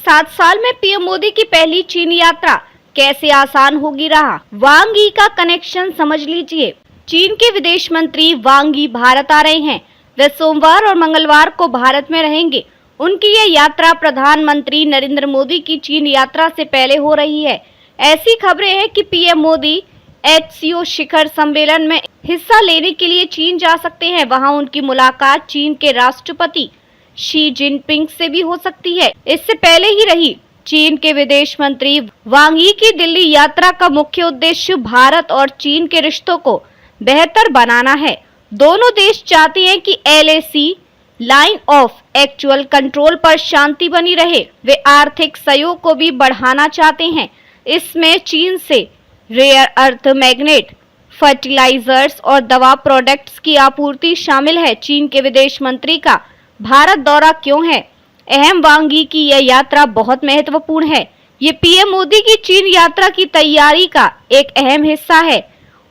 7 साल में पीएम मोदी की पहली चीन यात्रा कैसे आसान होगी रहा। वांग यी का कनेक्शन समझ लीजिए। चीन के विदेश मंत्री वांग यी भारत आ रहे हैं। वे सोमवार और मंगलवार को भारत में रहेंगे। उनकी यह यात्रा प्रधानमंत्री नरेंद्र मोदी की चीन यात्रा से पहले हो रही है। ऐसी खबरें हैं कि पीएम मोदी HCO शिखर सम्मेलन में हिस्सा लेने के लिए चीन जा सकते हैं। वहां उनकी मुलाकात चीन के राष्ट्रपति शी जिनपिंग से भी हो सकती है। इससे पहले ही रही चीन के विदेश मंत्री वांग यी की दिल्ली यात्रा का मुख्य उद्देश्य भारत और चीन के रिश्तों को बेहतर बनाना है। दोनों देश चाहते हैं कि LAC line of actual control पर शांति बनी रहे। वे आर्थिक सहयोग को भी बढ़ाना चाहते हैं। इसमें चीन से रेयर अर्थ मैग्नेट, फर्टिलाइजर्स और दवा प्रोडक्ट्स की आपूर्ति शामिल है। चीन के विदेश मंत्री का भारत दौरा क्यों है अहम? वांग यी की यह यात्रा बहुत महत्वपूर्ण है। ये पीएम मोदी की चीन यात्रा की तैयारी का एक अहम हिस्सा है।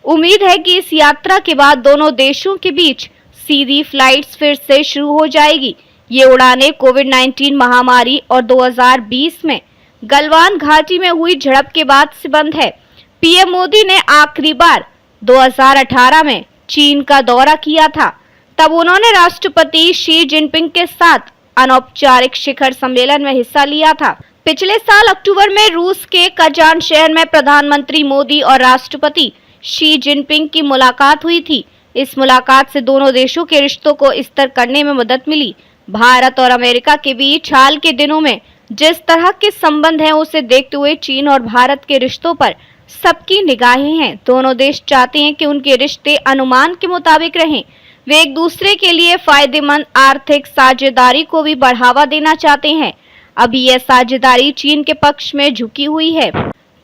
उम्मीद है कि इस यात्रा के बाद दोनों देशों के बीच सीधी फ्लाइट्स फिर से शुरू हो जाएगी। ये उड़ानें कोविड-19 महामारी और 2020 में गलवान घाटी में हुई झड़प के बाद से बंद है। पीएम मोदी ने आखिरी बार 2018 में चीन का दौरा किया था। तब उन्होंने राष्ट्रपति शी जिनपिंग के साथ अनौपचारिक शिखर सम्मेलन में हिस्सा लिया था। पिछले साल अक्टूबर में रूस के कजान शहर में प्रधानमंत्री मोदी और राष्ट्रपति शी जिनपिंग की मुलाकात हुई थी। इस मुलाकात से दोनों देशों के रिश्तों को स्थिर करने में मदद मिली। भारत और अमेरिका के बीच हाल के दिनों में जिस तरह के संबंध हैं, उसे देखते हुए चीन और भारत के रिश्तों पर सबकी निगाहें हैं। दोनों देश चाहते हैं कि उनके रिश्ते अनुमान के मुताबिक रहें। वे एक दूसरे के लिए फायदेमंद आर्थिक साझेदारी को भी बढ़ावा देना चाहते हैं। अभी यह साझेदारी चीन के पक्ष में झुकी हुई है।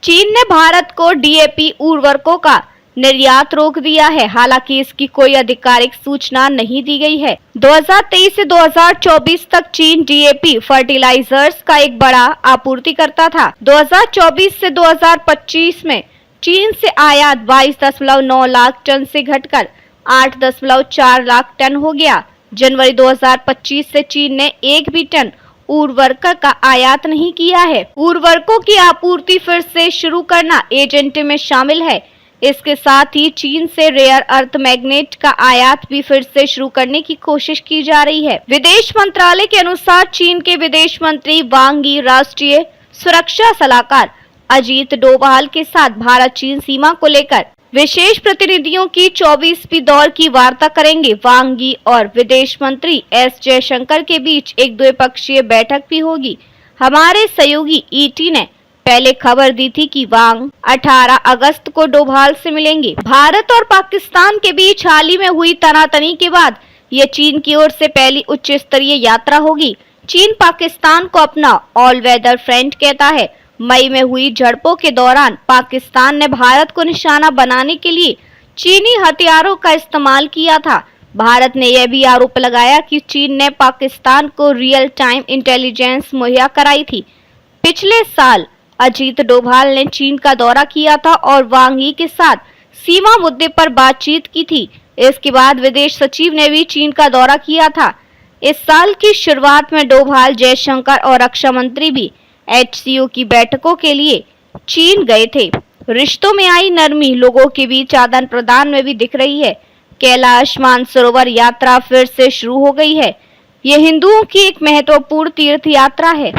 चीन ने भारत को DAP उर्वरकों का निर्यात रोक दिया है। हालांकि इसकी कोई आधिकारिक सूचना नहीं दी गई है। 2023 से 2024 तक चीन DAP फर्टिलाइजर्स का एक बड़ा आपूर्तिकर्ता था। 2024 से 2025 में चीन से आयात 22.9 लाख टन से घटकर 8.4 लाख टन हो गया। जनवरी 2025 से चीन ने एक भी टन उर्वरक का आयात नहीं किया है। उर्वरकों की आपूर्ति फिर से शुरू करना एजेंडे में शामिल है। इसके साथ ही चीन से रेयर अर्थ मैग्नेट का आयात भी फिर से शुरू करने की कोशिश की जा रही है। विदेश मंत्रालय के अनुसार चीन के विदेश मंत्री वांग यी राष्ट्रीय सुरक्षा सलाहकार अजीत डोभाल के साथ भारत चीन सीमा को लेकर विशेष प्रतिनिधियों की 24वीं दौर की वार्ता करेंगे। वांग यी और विदेश मंत्री S जयशंकर के बीच एक द्विपक्षीय बैठक भी होगी। हमारे सहयोगी ET ने पहले खबर दी थी कि वांग 18 अगस्त को डोभाल से मिलेंगे। भारत और पाकिस्तान के बीच हाल ही में हुई तनातनी के बाद ये चीन की ओर से पहली उच्च स्तरीय यात्रा होगी। चीन पाकिस्तान को अपना ऑल वेदर फ्रेंड कहता है। मई में हुई झड़पों के दौरान पाकिस्तान ने भारत को निशाना बनाने के लिए चीनी हथियारों का इस्तेमाल किया था। भारत ने यह भी आरोप लगाया कि चीन ने पाकिस्तान को रियल टाइम इंटेलिजेंस मुहैया कराई थी। पिछले साल अजीत डोभाल ने चीन का दौरा किया था और वांग यी के साथ सीमा मुद्दे पर बातचीत की थी। इसके बाद विदेश सचिव ने भी चीन का दौरा किया था। इस साल की शुरुआत में डोभाल, जयशंकर और रक्षा मंत्री भी HCO की बैठकों के लिए चीन गए थे। रिश्तों में आई नरमी लोगों के बीच आदान प्रदान में भी दिख रही है। कैलाश मानसरोवर यात्रा फिर से शुरू हो गई है। ये हिंदुओं की एक महत्वपूर्ण तीर्थ यात्रा है।